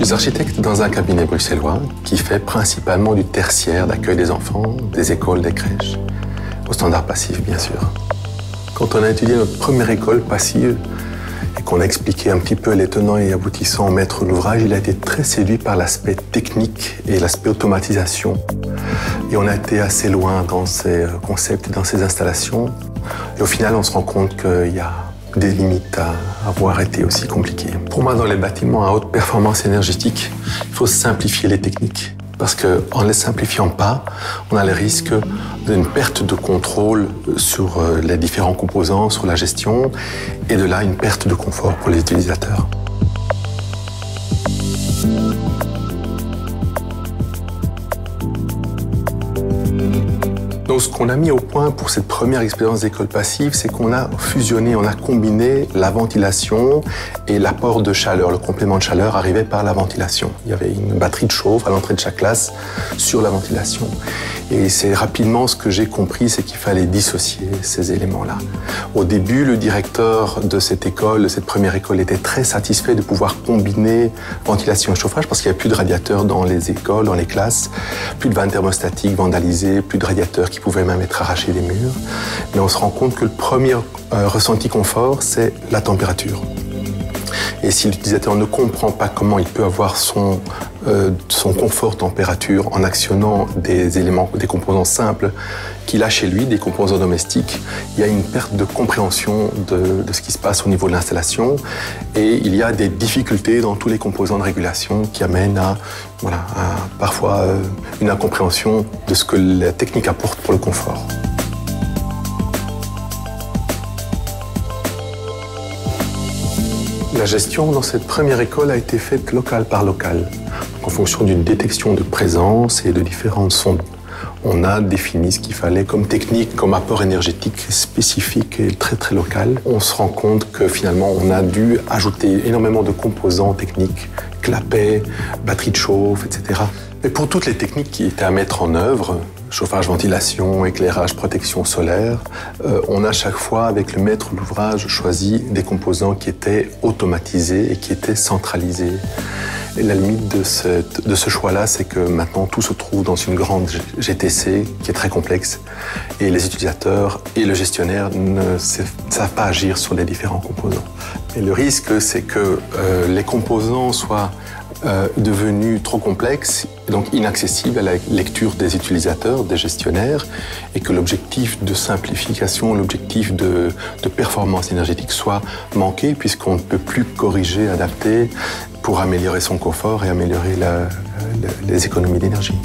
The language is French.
suis architecte dans un cabinet bruxellois qui fait principalement du tertiaire, d'accueil des enfants, des écoles, des crèches, au standard passif bien sûr. Quand on a étudié notre première école passive et qu'on a expliqué un petit peu les tenants et aboutissants au maître d'ouvrage, il a été très séduit par l'aspect technique et l'aspect automatisation. Et on a été assez loin dans ces concepts et dans ces installations. Et au final, on se rend compte qu'il y a des limites à avoir été aussi compliquées. Pour moi, dans les bâtiments à haute performance énergétique, il faut simplifier les techniques. Parce qu'en ne les simplifiant pas, on a le risque d'une perte de contrôle sur les différents composants, sur la gestion, et de là, une perte de confort pour les utilisateurs. Donc, ce qu'on a mis au point pour cette première expérience d'école passive, c'est qu'on a fusionné, on a combiné la ventilation et l'apport de chaleur. Le complément de chaleur arrivait par la ventilation. Il y avait une batterie de chauffe à l'entrée de chaque classe sur la ventilation. Et c'est rapidement ce que j'ai compris, c'est qu'il fallait dissocier ces éléments-là. Au début, le directeur de cette école, de cette première école, était très satisfait de pouvoir combiner ventilation et chauffage parce qu'il n'y avait plus de radiateurs dans les écoles, dans les classes, plus de vannes thermostatiques vandalisées, plus de radiateurs qui pouvaient même être arrachés des murs. Mais on se rend compte que le premier ressenti confort, c'est la température. Et si l'utilisateur ne comprend pas comment il peut avoir son confort température en actionnant des éléments, des composants simples qu'il a chez lui, des composants domestiques, il y a une perte de compréhension de ce qui se passe au niveau de l'installation et il y a des difficultés dans tous les composants de régulation qui amènent à parfois une incompréhension de ce que la technique apporte pour le confort. La gestion dans cette première école a été faite local par local, en fonction d'une détection de présence et de différentes sondes. On a défini ce qu'il fallait comme technique, comme apport énergétique spécifique et très très local. On se rend compte que finalement on a dû ajouter énormément de composants techniques, clapets, batterie de chauffe, etc. Et pour toutes les techniques qui étaient à mettre en œuvre, chauffage, ventilation, éclairage, protection solaire, on a chaque fois, avec le maître d'ouvrage, choisi des composants qui étaient automatisés et qui étaient centralisés. Et la limite de ce choix-là, c'est que maintenant tout se trouve dans une grande GTC qui est très complexe et les utilisateurs et le gestionnaire ne savent pas agir sur les différents composants. Et le risque, c'est que les composants soient devenus trop complexes, donc inaccessibles à la lecture des utilisateurs, des gestionnaires, et que l'objectif de simplification, l'objectif de performance énergétique soit manqué puisqu'on ne peut plus corriger, adapter pour améliorer son confort et améliorer les économies d'énergie.